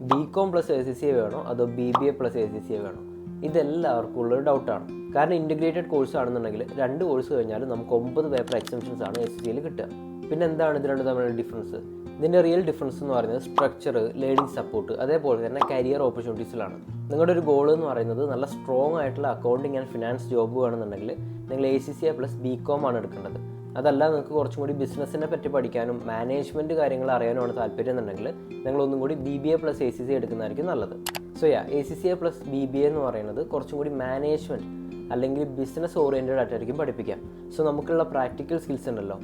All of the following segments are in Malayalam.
ബികോം പ്ലസ് ACCA വേണോ അതോ BBA പ്ലസ് ACCA വേണോ? ഇതെല്ലാവർക്കും ഉള്ളൊരു ഡൗട്ടാണ്. കാരണം ഇൻറ്റഗ്രേറ്റഡ് കോഴ്സ് ആണെന്നുണ്ടെങ്കിൽ 2 കോഴ്സ് കഴിഞ്ഞാലും നമുക്ക് 9 പേപ്പർ എക്സംഷൻസ് ആണ് ACCAയിൽ കിട്ടുക. പിന്നെ എന്താണ് ഇത് രണ്ടും തമ്മിലുള്ള ഡിഫറൻസ്? ഇതിൻ്റെ റിയൽ ഡിഫറൻസ് എന്ന് പറയുന്നത് സ്ട്രക്ചർ, ലേണിംഗ് സപ്പോർട്ട്, അതേപോലെ തന്നെ കരിയർ ഓപ്പർച്യൂണിറ്റീസിലാണ്. നിങ്ങളുടെ ഒരു ഗോൾ എന്ന് പറയുന്നത് നല്ല സ്ട്രോങ് ആയിട്ടുള്ള അക്കൗണ്ടിങ് ആൻഡ് ഫിനാൻസ് ജോബ് വേണമെന്നുണ്ടെങ്കിൽ നിങ്ങൾ ACCA പ്ലസ് BCom ആണ് എടുക്കേണ്ടത്. അതല്ല നിങ്ങൾക്ക് കുറച്ചും കൂടി ബിസിനസ്സിനെ പറ്റി പഠിക്കാനും മാനേജ്മെൻറ്റ് കാര്യങ്ങൾ അറിയാനുമാണ് താല്പര്യം എന്നുണ്ടെങ്കിൽ നിങ്ങളൊന്നും കൂടി BBA പ്ലസ് ACCA എടുക്കുന്നതായിരിക്കും നല്ലത്. ACCA പ്ലസ് BBA എന്ന് പറയുന്നത് കുറച്ചും കൂടി മാനേജ്മെൻറ്റ് അല്ലെങ്കിൽ ബിസിനസ് ഓറിയൻറ്റഡ് ആയിട്ടായിരിക്കും പഠിപ്പിക്കാം. നമുക്കുള്ള പ്രാക്ടിക്കൽ സ്കിൽസ് ഉണ്ടല്ലോ,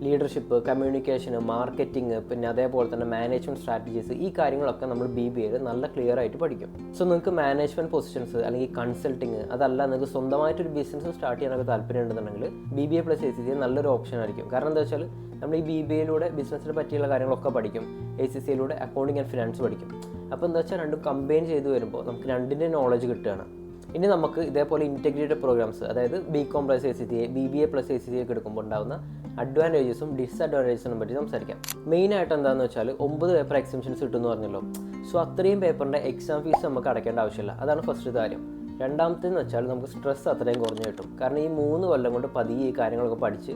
ലീഡർഷിപ്പ്, കമ്മ്യൂണിക്കേഷൻ, മാർക്കറ്റിംഗ്, പിന്നെ അതേപോലെ തന്നെ മാനേജ്മെൻറ്റ് സ്ട്രാറ്റജീസ്, ഈ കാര്യങ്ങളൊക്കെ നമ്മൾ BBAയിൽ നല്ല ക്ലിയർ ആയിട്ട് പഠിക്കും. നിങ്ങൾക്ക് മാനേജ്മെൻറ്റ് പൊസിഷൻസ് അല്ലെങ്കിൽ കൺസൾട്ടിങ്, അതല്ല നിങ്ങൾക്ക് സ്വന്തമായിട്ടൊരു ബിസിനസ് സ്റ്റാർട്ട് ചെയ്യാനൊക്കെ താല്പര്യം ഉണ്ടെന്നുണ്ടെങ്കിൽ BBA പ്ലസ് ACCA നല്ലൊരു ഓപ്ഷൻ ആയിരിക്കും. കാരണം എന്താ വെച്ചാൽ നമ്മൾ ഈ BBAയിലൂടെ ബിസിനസ്സിനെ പറ്റിയുള്ള കാര്യങ്ങളൊക്കെ പഠിക്കും, ACCAയിലൂടെ അക്കൗണ്ടിങ് ആൻഡ് ഫിനാൻസ് പഠിക്കും. അപ്പോൾ എന്താ വെച്ചാൽ രണ്ടും കമ്പൈൻ ചെയ്ത് വരുമ്പോൾ നമുക്ക് രണ്ടിൻ്റെ നോളജ് കിട്ടുകയാണ്. ഇനി നമുക്ക് ഇതേപോലെ ഇൻറ്റഗ്രേറ്റഡ് പ്രോഗ്രാംസ്, അതായത് BCom plus ACCA, BBA plus ACCA ഒക്കെ എടുക്കുമ്പോൾ ഉണ്ടാകുന്ന അഡ്വാൻറ്റേജസും ഡിസ്അഡ്വാൻറ്റേജസിനെ പറ്റി സംസാരിക്കാം. മെയിനായിട്ട് എന്താണെന്ന് വെച്ചാൽ 9 പേപ്പർ എക്സംഷൻസ് കിട്ടുമെന്ന് പറഞ്ഞല്ലോ. അത്രയും പേപ്പറിൻ്റെ എക്സാം ഫീസ് നമുക്ക് അടയ്ക്കേണ്ട ആവശ്യമില്ല. അതാണ് ഫസ്റ്റ് കാര്യം. രണ്ടാമത്തേന്ന് വെച്ചാൽ നമുക്ക് സ്ട്രെസ് അത്രയും കുറഞ്ഞു കിട്ടും. കാരണം ഈ 3 കൊല്ലം കൊണ്ട് പതിയെ ഈ കാര്യങ്ങളൊക്കെ പഠിച്ച്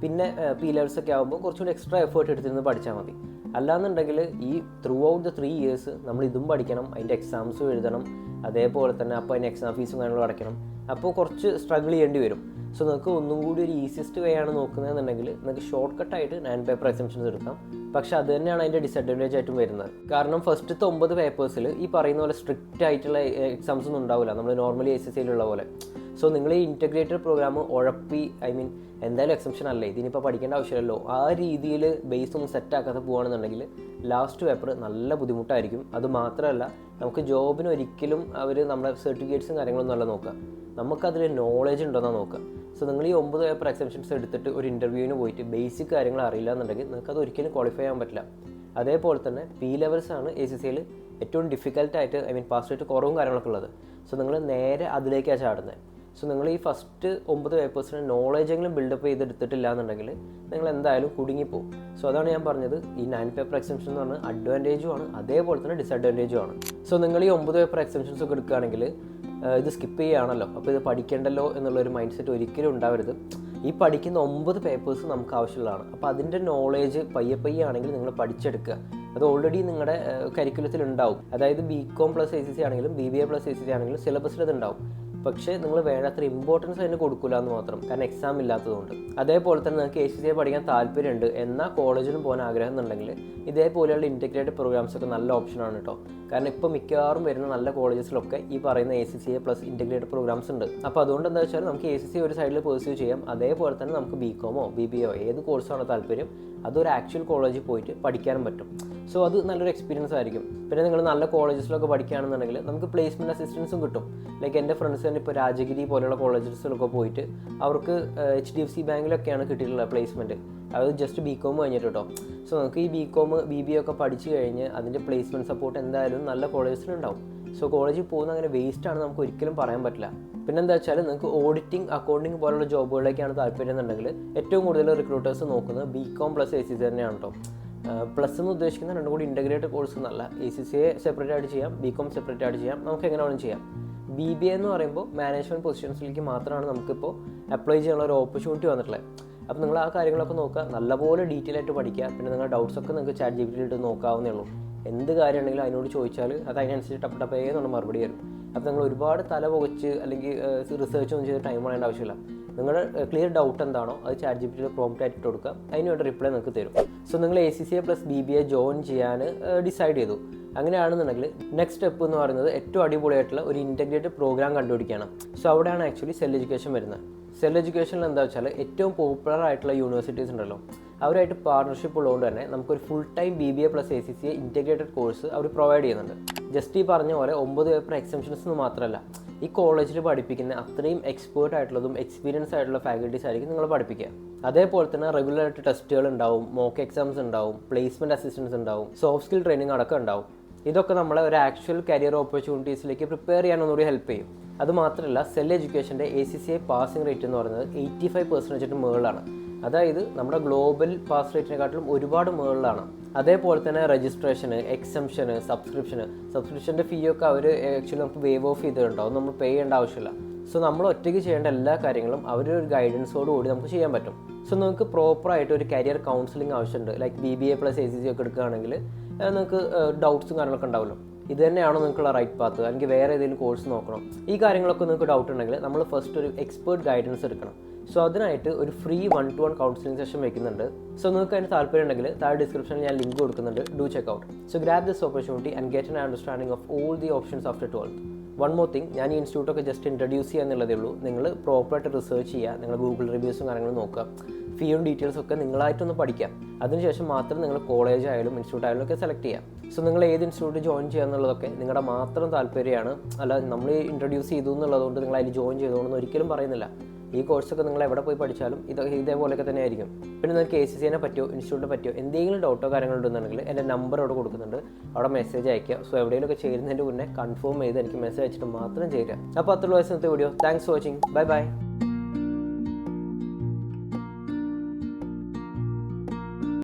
പിന്നെ P levels ഒക്കെ ആകുമ്പോൾ കുറച്ചുകൂടി എക്സ്ട്രാ എഫേർട്ട് എടുത്തിരുന്ന് പഠിച്ചാൽ മതി. അല്ലാന്നുണ്ടെങ്കിൽ ഈ ത്രൂ ഔട്ട് ദ 3 years നമ്മൾ ഇതും പഠിക്കണം, അതിൻ്റെ എക്സാംസും എഴുതണം, അതേപോലെ തന്നെ അപ്പോൾ അതിന് എക്സാം ഫീസും കാര്യങ്ങളും അടയ്ക്കണം. അപ്പോൾ കുറച്ച് സ്ട്രഗിൾ ചെയ്യേണ്ടി വരും. നിങ്ങൾക്ക് ഒന്നും കൂടി ഒരു ഈസിയസ്റ്റ് വേ ആണ് നോക്കുന്നതെന്നുണ്ടെങ്കിൽ നിങ്ങൾക്ക് ഷോർട്ട് കട്ടായിട്ട് 9 പേപ്പർ എക്സംഷൻസ് എടുക്കാം. പക്ഷെ അത് തന്നെയാണ് അതിൻ്റെ ഡിസഡ്വാൻറ്റേജ് ആയിട്ടും വരുന്നത്. കാരണം ഫസ്റ്റത്തെ 9 പേപ്പേഴ്സിൽ ഈ പറയുന്ന പോലെ സ്ട്രിക്റ്റ് ആയിട്ടുള്ള എക്സാംസ് ഒന്നും ഉണ്ടാവില്ല, നമ്മൾ നോർമലി ACCAയിലുള്ള പോലെ. നിങ്ങൾ ഈ ഇൻറ്റഗ്രേറ്റഡ് പ്രോഗ്രാം ഉഴപ്പി, എന്തായാലും എക്സംഷൻ അല്ലേ, ഇതിനിപ്പോൾ പഠിക്കേണ്ട ആവശ്യമില്ലല്ലോ, ആ രീതിയിൽ ബേസ് ഒന്നും സെറ്റാക്കാതെ പോകുകയാണെന്നുണ്ടെങ്കിൽ ലാസ്റ്റ് പേപ്പർ നല്ല ബുദ്ധിമുട്ടായിരിക്കും. അത് മാത്രമല്ല നമുക്ക് ജോബിന് ഒരിക്കലും അവർ നമ്മുടെ സർട്ടിഫിക്കറ്റ്സും കാര്യങ്ങളൊന്നും അല്ല നോക്കുക, നമുക്കതിൽ നോളജ് ഉണ്ടോയെന്നാണ് നോക്കുക. നിങ്ങൾ ഈ 9 പേപ്പർ എക്സംഷൻസ് എടുത്തിട്ട് ഒരു ഇൻ്റർവ്യൂവിന് പോയിട്ട് ബേസിക് കാര്യങ്ങൾ അറിയില്ല എന്നുണ്ടെങ്കിൽ നിങ്ങൾക്ക് അത് ഒരിക്കലും ക്വാളിഫൈ ചെയ്യാൻ പറ്റില്ല. അതേപോലെ തന്നെ P levels ആണ് ACCAയിൽ ഏറ്റവും ഡിഫിക്കൽട്ടായിട്ട് പാസ് റേറ്റ് കുറവും കാര്യങ്ങളൊക്കെ ഉള്ളത്. നിങ്ങൾ നേരെ അതിലേക്കാണ് ചാടുന്നത്. നിങ്ങൾ ഈ ഫസ്റ്റ് 9 പേപ്പേഴ്സിന് നോളജെങ്കിലും ബിൽഡപ്പ് ചെയ്തെടുത്തിട്ടില്ല എന്നുണ്ടെങ്കിൽ നിങ്ങൾ എന്തായാലും കുടുങ്ങിപ്പോവും. അതാണ് ഞാൻ പറഞ്ഞത്, ഈ 9 പേപ്പർ എക്സംഷൻ എന്ന് പറഞ്ഞാൽ അഡ്വാൻറ്റേജും ആണ്, അതേപോലെ തന്നെ ഡിസഡ്വാൻറ്റേജും ആണ്. നിങ്ങൾ ഈ 9 പേപ്പർ എക്സംഷൻസ് ഒക്കെ എടുക്കുകയാണെങ്കിൽ ഇത് സ്കിപ്പ് ചെയ്യുകയാണല്ലോ, അപ്പോൾ ഇത് പഠിക്കേണ്ടല്ലോ എന്നുള്ളൊരു മൈൻഡ് സെറ്റ് ഒരിക്കലും ഉണ്ടാവരുത്. ഈ പഠിക്കുന്ന 9 പേപ്പേഴ്സ് നമുക്ക് ആവശ്യമുള്ളതാണ്. അപ്പോൾ അതിൻ്റെ നോളേജ് പയ്യെ ആണെങ്കിൽ നിങ്ങൾ പഠിച്ചെടുക്കുക. അത് ഓൾറെഡി നിങ്ങളുടെ കരിക്കുലത്തിൽ ഉണ്ടാവും. അതായത് BCom പ്ലസ് ACCA ആണെങ്കിലും BBA പ്ലസ് ACCA ആണെങ്കിലും സിലബസിൽ അത് ഉണ്ടാവും. പക്ഷേ നിങ്ങൾ വേണ്ടത്ര ഇമ്പോർട്ടൻസ് അതിന് കൊടുക്കില്ല എന്ന് മാത്രം, കാരണം എക്സാം ഇല്ലാത്തതുകൊണ്ട്. അതേപോലെ തന്നെ നിങ്ങൾക്ക് ACCA പഠിക്കാൻ താല്പര്യമുണ്ട് എന്നാൽ കോളേജിലും പോകാൻ ആഗ്രഹം എന്നുണ്ടെങ്കിൽ ഇതേപോലെയുള്ള ഇൻറ്റഗ്രേറ്റഡ് പ്രോഗ്രാംസ് ഒക്കെ നല്ല ഓപ്ഷനാണ് കേട്ടോ. കാരണം ഇപ്പോൾ മിക്കവാറും വരുന്ന നല്ല കോളേജസിലൊക്കെ ഈ പറയുന്ന ACCA പ്ലസ് ഇൻറ്റഗ്രേറ്റഡ് പ്രോഗ്രാംസ് ഉണ്ട്. അപ്പോൾ അതുകൊണ്ട് എന്താ വെച്ചാൽ നമുക്ക് ACCA ഒരു സൈഡിൽ പെർസ്യൂ ചെയ്യാം, അതേപോലെ തന്നെ നമുക്ക് BComോ BBAയോ ഏത് കോഴ്സാണോ താല്പര്യം അതൊരു ആക്ച്വൽ കോളേജിൽ പോയിട്ട് പഠിക്കാനും പറ്റും. അത് നല്ലൊരു എക്സ്പീരിയൻസ് ആയിരിക്കും. പിന്നെ നിങ്ങൾ നല്ല കോളേജസിലൊക്കെ പഠിക്കുകയാണെന്നുണ്ടെങ്കിൽ നമുക്ക് പ്ലേസ്മെൻറ്റ് അസിസ്റ്റൻസും കിട്ടും. ലൈക്ക് എൻ്റെ ഫ്രണ്ട്സ് തന്നെ ഇപ്പോൾ രാജഗിരി പോലെയുള്ള കോളേജസിലൊക്കെ പോയിട്ട് അവർക്ക് HDFC ബാങ്കിലൊക്കെയാണ് കിട്ടിയിട്ടുള്ളത് പ്ലേസ്മെൻറ്റ്. അത് ജസ്റ്റ് BCom കഴിഞ്ഞിട്ട് കേട്ടോ. നമുക്ക് ഈ BCom BBA ഒക്കെ പഠിച്ചു കഴിഞ്ഞ് അതിൻ്റെ പ്ലേസ്മെൻറ്റ് സപ്പോർട്ട് എന്തായാലും നല്ല കോളേജസിലുണ്ടാവും. കോളേജിൽ പോകുന്ന അങ്ങനെ വേസ്റ്റാണ് നമുക്ക് ഒരിക്കലും പറയാൻ പറ്റില്ല. പിന്നെ എന്താ വെച്ചാൽ നിങ്ങൾക്ക് ഓഡിറ്റിംഗ്, അക്കൗണ്ടിങ് പോലുള്ള ജോബുകളിലേക്കാണ് താല്പര്യം എന്നുണ്ടെങ്കിൽ ഏറ്റവും കൂടുതൽ റിക്രൂട്ടേഴ്സ് നോക്കുന്നത് BCom പ്ലസ് ACCA തന്നെയാണ് കേട്ടോ. പ്ലസ് എന്ന് ഉദ്ദേശിക്കുന്ന 2 കൂടി ഇൻറ്റഗ്രേറ്റഡ് കോഴ്സ് എന്നല്ല, ACCA സെപ്പറേറ്റ് ആയിട്ട് ചെയ്യാം, BCom സെപ്പറേറ്റ് ആയിട്ട് ചെയ്യാം, നമുക്ക് എങ്ങനെ വേണം ചെയ്യാം. BBA എന്ന് പറയുമ്പോൾ മാനേജ്മെൻറ്റ് പൊസിഷൻസിലേക്ക് മാത്രമാണ് നമുക്കിപ്പോൾ അപ്ലൈ ചെയ്യാനുള്ള ഒരു ഓപ്പർച്യൂണിറ്റി വന്നിട്ടുള്ളത്. അപ്പോൾ നിങ്ങൾ ആ കാര്യങ്ങളൊക്കെ നോക്കുക, നല്ലപോലെ ഡീറ്റെയിൽ ആയിട്ട് പഠിക്കുക. പിന്നെ നിങ്ങളുടെ ഡൗട്ട്സൊക്കെ നിങ്ങൾക്ക് ChatGPT ഇട്ട് നോക്കാവുന്നേ ഉള്ളൂ. എന്ത് കാര്യമുണ്ടെങ്കിലും അതിനോട് ചോദിച്ചാൽ അത് അതിനനുസരിച്ച് ടപ്പേ എന്നുള്ള മറുപടി തരും. അപ്പോൾ നിങ്ങൾ ഒരുപാട് തല പുകച്ച് അല്ലെങ്കിൽ റിസർച്ച് ഒന്നും ചെയ്ത് ടൈം കളയേണ്ട ആവശ്യമില്ല. നിങ്ങളുടെ ക്ലിയർ ഡൗട്ട് എന്താണോ അത് ChatGPT പ്രോംപ്റ്റ് ആയിട്ട് കൊടുക്കുക, അതിന് വേണ്ട റിപ്ലൈ നിങ്ങൾക്ക് തരും. നിങ്ങൾ ACCA പ്ലസ് BBA ജോയിൻ ചെയ്യാൻ ഡിസൈഡ് ചെയ്തു. അങ്ങനെയാണെന്നുണ്ടെങ്കിൽ നെക്സ്റ്റ് സ്റ്റെപ്പ് എന്ന് പറയുന്നത് ഏറ്റവും അടിപൊളിയായിട്ടുള്ള ഒരു ഇൻറ്റഗ്രേറ്റഡ് പ്രോഗ്രാം കണ്ടുപിടിക്കുകയാണ്. അവിടെയാണ് ആക്ച്വലി സെൽ എഡ്യൂക്കേഷൻ വരുന്നത്. സെൽ എഡ്യൂക്കേഷനിൽ എന്താ വെച്ചാൽ ഏറ്റവും പോപ്പുലർ ആയിട്ടുള്ള യൂണിവേഴ്സിറ്റീസ് ഉണ്ടല്ലോ, അവരായിട്ട് പാർട്ണർഷിപ്പ് ഉള്ളതുകൊണ്ട് തന്നെ നമുക്കൊരു full time BBA plus ACCA integrated course അവർ പ്രൊവൈഡ് ചെയ്യുന്നുണ്ട്. ജസ്റ്റ് ഈ പറഞ്ഞ പോലെ 9 പേപ്പർ എക്സംഷൻസ് എന്ന് മാത്രമല്ല, ഈ കോളേജിൽ പഠിപ്പിക്കുന്ന അത്രയും എക്സ്പേർട്ട് ആയിട്ടുള്ളതും എക്സ്പീരിയൻസ് ആയിട്ടുള്ള ഫാക്കൽറ്റീസ് ആയിരിക്കും നിങ്ങൾ പഠിപ്പിക്കുക. അതേപോലെ തന്നെ റെഗുലർ ആയിട്ട് ടെസ്റ്റുകൾ ഉണ്ടാവും, മോക്ക് എക്സാംസ് ഉണ്ടാവും, പ്ലേസ്മെൻറ്റ് അസിസ്റ്റൻസ് ഉണ്ടാവും, സോഫ്റ്റ് സ്കിൽ ട്രെയിനിങ് അടക്കം ഉണ്ടാവും. ഇതൊക്കെ നമ്മളെ ഒരു ആക്ച്വൽ കരിയർ ഓപ്പർച്യൂണിറ്റീസിലേക്ക് പ്രിപ്പയർ ചെയ്യാനൊന്നുകൂടി ഹെൽപ്പ് ചെയ്യും. അതുമാത്രമല്ല സെൽ എഡ്യൂക്കേഷൻ്റെ ACCA പാസിംഗ് റേറ്റ് എന്ന് പറയുന്നത് 85% മുകളിലാണ്. അതായത് നമ്മുടെ ഗ്ലോബൽ പാസ് റേറ്റിനെക്കാട്ടിലും ഒരുപാട് മുകളിലാണ്. അതേപോലെ തന്നെ രജിസ്ട്രേഷന്, എക്സംഷന്, സബ്സ്ക്രിപ്ഷൻ്റെ ഫീ ഒക്കെ അവർ ആക്ച്വലി നമുക്ക് വേവ് ഓഫ് ചെയ്തിട്ടുണ്ടാവും, നമ്മൾ പേ ചെയ്യേണ്ട ആവശ്യമില്ല. സോ നമ്മൾ ഒറ്റയ്ക്ക് ചെയ്യേണ്ട എല്ലാ കാര്യങ്ങളും അവരൊരു ഗൈഡൻസോട് കൂടി നമുക്ക് ചെയ്യാൻ പറ്റും. സോ നിങ്ങൾക്ക് പ്രോപ്പറായിട്ട് ഒരു കരിയർ കൗൺസിലിംഗ് ആവശ്യമുണ്ട്, ലൈക്ക് BBA പ്ലസ് ACC ഒക്കെ എടുക്കുകയാണെങ്കിൽ നിങ്ങൾക്ക് ഡൗട്ട്സും കാര്യങ്ങളൊക്കെ ഉണ്ടാവുമല്ലോ. ഇത് തന്നെയാണോ നിങ്ങൾക്കുള്ള റൈറ്റ് പാത്ത്, അല്ലെങ്കിൽ വേറെ ഏതെങ്കിലും കോഴ്സ് നോക്കണം, ഈ കാര്യങ്ങളൊക്കെ നിങ്ങൾക്ക് ഡൗട്ട് ഉണ്ടെങ്കിൽ നമ്മൾ ഫസ്റ്റ് ഒരു എക്സ്പേർട്ട് ഗൈഡൻസ് എടുക്കണം. സോ അതിനായിട്ട് ഒരു ഫ്രീ 1-to-1 കൗൺസിലിംഗ് സെഷൻ വെക്കുന്നുണ്ട്. സോ നിങ്ങൾക്ക് അതിന് താല്പര്യം ഉണ്ടെങ്കിൽ താഴെ ഡിസ്ക്രിപ്ഷനിൽ ഞാൻ ലിങ്ക് കൊടുക്കുന്നുണ്ട്, do check out. So grab this opportunity and get an understanding of all the options after 12th. One more thing, ഞാൻ ഈ ഇൻസ്റ്റിറ്റ്യൂട്ടൊക്കെ ജസ്റ്റ് ഇൻട്രൊഡ്യൂസ് ചെയ്യുക എന്നുള്ളതേ ഉള്ളൂ. നിങ്ങൾ പ്രോപ്പറായിട്ട് റിസർച്ച് ചെയ്യുക, നിങ്ങൾ ഗൂഗിൾ റിവ്യൂസും കാര്യങ്ങളും നോക്കുക, ഫീയും ഡീറ്റെയിൽസും ഒക്കെ നിങ്ങളായിട്ടൊന്ന് പഠിക്കാം. അതിനുശേഷം മാത്രം നിങ്ങൾ കോളേജ് ആയാലും ഇൻസ്റ്റിറ്റ്യൂട്ട് ആയാലും ഒക്കെ സെലക്ട് ചെയ്യാം. സോ നിങ്ങൾ ഏത് ഇൻസ്റ്റിറ്റ്യൂട്ട് ജോയിൻ ചെയ്യുക എന്നുള്ളതൊക്കെ നിങ്ങളുടെ മാത്രം താല്പര്യമാണ്, അല്ല നമ്മൾ ഇൻട്രൊഡ്യൂസ് ചെയ്തു എന്നുള്ളതുകൊണ്ട് നിങ്ങൾ അതിൽ ജോയിൻ ചെയ്തുകൊണ്ടെന്ന് ഒരിക്കലും പറയുന്നില്ല. ഈ കോഴ്സൊക്കെ നിങ്ങൾ എവിടെ പോയി പഠിച്ചാലും ഇതേപോലെയൊക്കെ തന്നെ ആയിരിക്കും. പിന്നെ നിങ്ങൾക്ക് ACCനെ പറ്റിയോ ഇൻസ്റ്റിറ്റ്യൂട്ടിനെ പറ്റിയോ എന്തെങ്കിലും ഡൗട്ടോ കാര്യങ്ങളോ ഉണ്ടെന്നുണ്ടെങ്കിൽ എൻ്റെ നമ്പർ അവിടെ കൊടുക്കുന്നുണ്ട്, അവിടെ മെസ്സേജ് അയയ്ക്കുക. സോ എവിടെയെങ്കിലുമൊക്കെ ചേരുന്നതിൻ്റെ മുന്നേ കൺഫേം ചെയ്ത് എനിക്ക് മെസ്സേജ് അയച്ചിട്ട് മാത്രം ചേരുക. അപ്പോൾ 10 വയസ്സിനത്തെ video. Thanks for watching. Bye by.